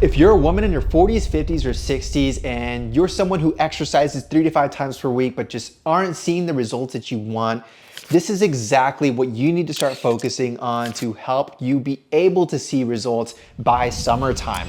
If you're a woman in your 40s, 50s, or 60s, and you're someone who exercises 3 to 5 times per week, but just aren't seeing the results that you want, this is exactly what you need to start focusing on to help you be able to see results by summertime.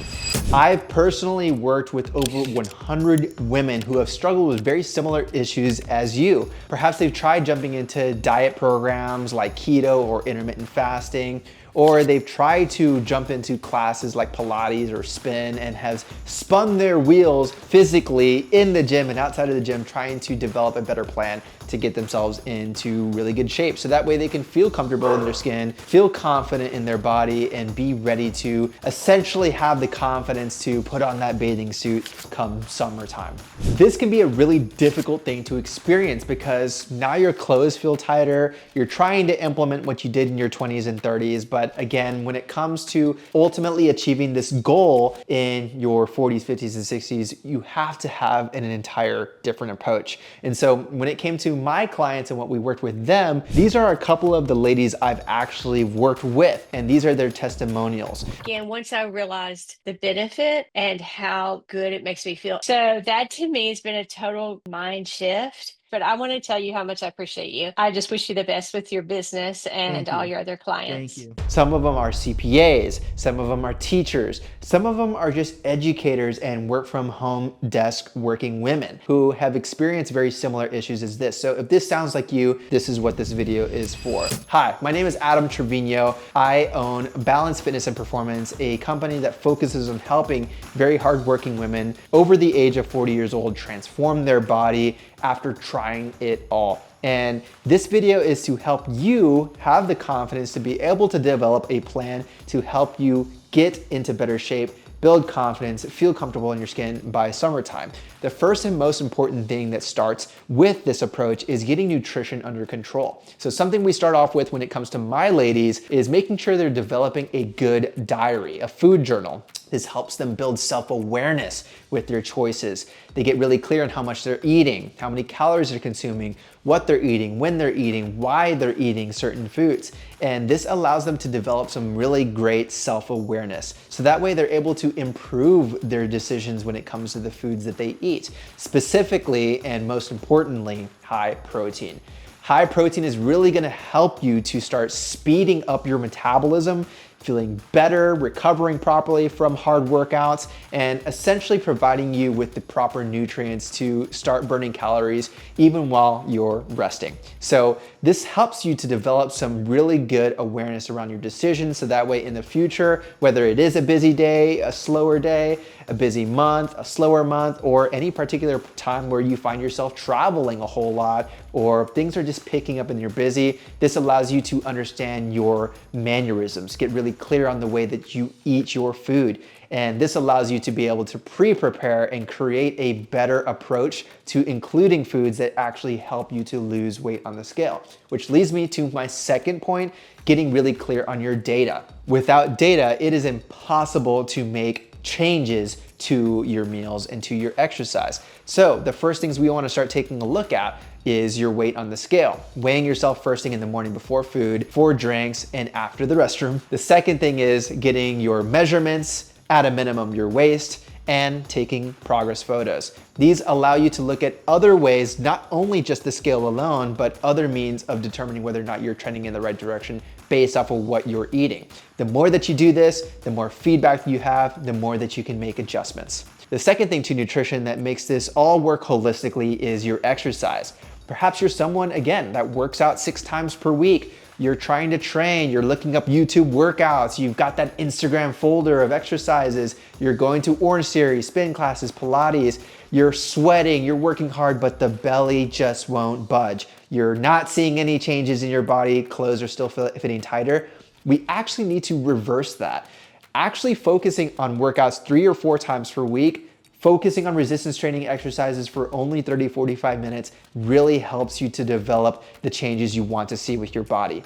I've personally worked with over 100 women who have struggled with very similar issues as you. Perhaps they've tried jumping into diet programs like keto or intermittent fasting, or they've tried to jump into classes like Pilates or spin and have spun their wheels physically in the gym and outside of the gym trying to develop a better plan to get themselves into really good shape. So that way they can feel comfortable in their skin, feel confident in their body, and be ready to essentially have the confidence to put on that bathing suit come summertime. This can be a really difficult thing to experience because now your clothes feel tighter, you're trying to implement what you did in your 20s and 30s, but again, when it comes to ultimately achieving this goal in your 40s, 50s, and 60s, you have to have an entire different approach. And so when it came to my clients and what we worked with them, these are a couple of the ladies I've actually worked with, and these are their testimonials. Again, once I realized the benefit and how good it makes me feel. So that to me has been a total mind shift. But I want to tell you how much I appreciate you. I just wish you the best with your business and Thank all you. your other Thank clients. you. Some of them are CPAs, some of them are teachers, some of them are just educators and work from home desk working women who have experienced very similar issues as this. So if this sounds like you, this is what this video is for. Hi, my name is Adam Trevino. I own Balance Fitness and Performance, a company that focuses on helping very hardworking women over the age of 40 years old transform their body after trying it all. And this video is to help you have the confidence to be able to develop a plan to help you get into better shape, build confidence, feel comfortable in your skin by summertime. The first and most important thing that starts with this approach is getting nutrition under control. So something we start off with when it comes to my ladies is making sure they're developing a good diary, a food journal. This helps them build self-awareness with their choices. They get really clear on how much they're eating, how many calories they're consuming, what they're eating, when they're eating, why they're eating certain foods. And this allows them to develop some really great self-awareness. So that way they're able to improve their decisions when it comes to the foods that they eat. Specifically, and most importantly, high protein. High protein is really gonna help you to start speeding up your metabolism, feeling better, recovering properly from hard workouts, and essentially providing you with the proper nutrients to start burning calories even while you're resting. So this helps you to develop some really good awareness around your decisions, so that way in the future, whether it is a busy day, a slower day, a busy month, a slower month, or any particular time where you find yourself traveling a whole lot or things are just picking up and you're busy, this allows you to understand your mannerisms, get really clear on the way that you eat your food. And this allows you to be able to pre-prepare and create a better approach to including foods that actually help you to lose weight on the scale. Which leads me to my second point, getting really clear on your data. Without data, it is impossible to make changes to your meals and to your exercise. So the first things we want to start taking a look at is your weight on the scale. Weighing yourself first thing in the morning before food, before drinks, and after the restroom. The second thing is getting your measurements, at a minimum your waist, and taking progress photos. These allow you to look at other ways, not only just the scale alone, but other means of determining whether or not you're trending in the right direction based off of what you're eating. The more that you do this, the more feedback you have, the more that you can make adjustments. The second thing to nutrition that makes this all work holistically is your exercise. Perhaps you're someone, again, that works out 6 times per week. You're trying to train, you're looking up YouTube workouts, you've got that Instagram folder of exercises, you're going to Orange Series, spin classes, Pilates, you're sweating, you're working hard, but the belly just won't budge. You're not seeing any changes in your body, clothes are still fitting tighter. We actually need to reverse that. Actually focusing on workouts 3 or 4 times per week, focusing on resistance training exercises for only 30-45 minutes really helps you to develop the changes you want to see with your body.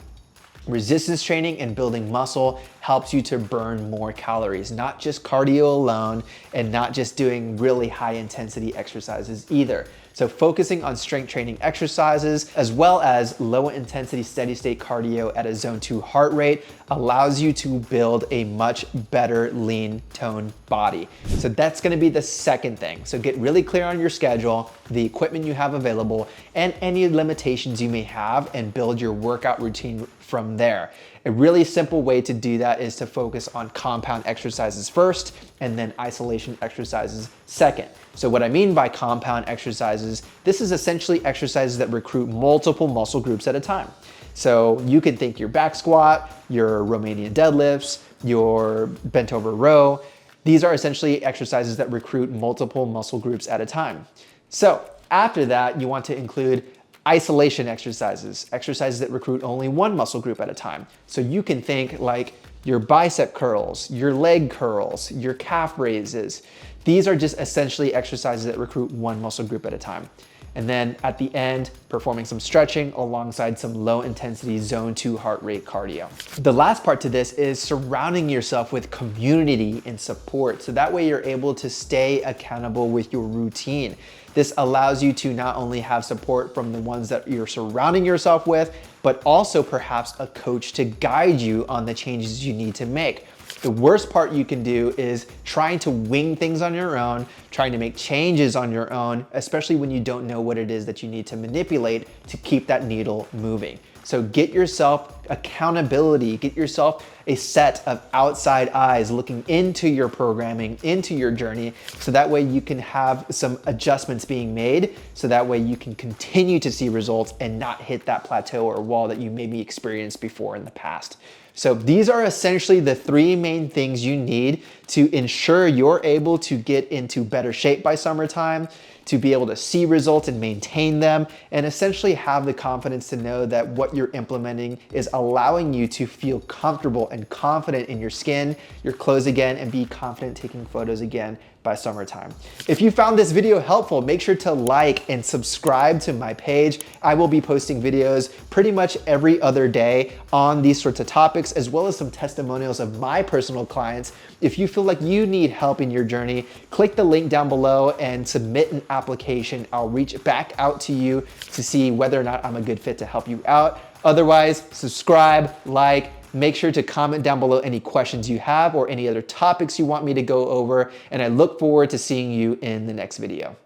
Resistance training and building muscle helps you to burn more calories, not just cardio alone and not just doing really high intensity exercises either. So focusing on strength training exercises, as well as low intensity steady state cardio at a zone 2 heart rate allows you to build a much better lean toned body. So that's gonna be the second thing. So get really clear on your schedule, the equipment you have available, and any limitations you may have, and build your workout routine from there. A really simple way to do that is to focus on compound exercises first and then isolation exercises second. So what I mean by compound exercises, this is essentially exercises that recruit multiple muscle groups at a time. So you can think your back squat, your Romanian deadlifts, your bent over row. These are essentially exercises that recruit multiple muscle groups at a time. So after that, you want to include isolation exercises, exercises that recruit only one muscle group at a time. So you can think like your bicep curls, your leg curls, your calf raises. These are just essentially exercises that recruit one muscle group at a time. And then at the end, performing some stretching alongside some low intensity zone 2 heart rate cardio. The last part to this is surrounding yourself with community and support. So that way you're able to stay accountable with your routine. This allows you to not only have support from the ones that you're surrounding yourself with, but also perhaps a coach to guide you on the changes you need to make. The worst part you can do is trying to wing things on your own, trying to make changes on your own, especially when you don't know what it is that you need to manipulate to keep that needle moving. So get yourself accountability, get yourself a set of outside eyes looking into your programming, into your journey, so that way you can have some adjustments being made, so that way you can continue to see results and not hit that plateau or wall that you maybe experienced before in the past. So these are essentially the three main things you need to ensure you're able to get into better shape by summertime, to be able to see results and maintain them, and essentially have the confidence to know that what you're implementing is allowing you to feel comfortable and confident in your skin, your clothes again, and be confident taking photos again by summertime. If you found this video helpful, make sure to like and subscribe to my page. I will be posting videos pretty much every other day on these sorts of topics, as well as some testimonials of my personal clients. If you feel like you need help in your journey, click the link down below and submit an application. I'll reach back out to you to see whether or not I'm a good fit to help you out. Otherwise, subscribe, like, make sure to comment down below any questions you have or any other topics you want me to go over, and I look forward to seeing you in the next video.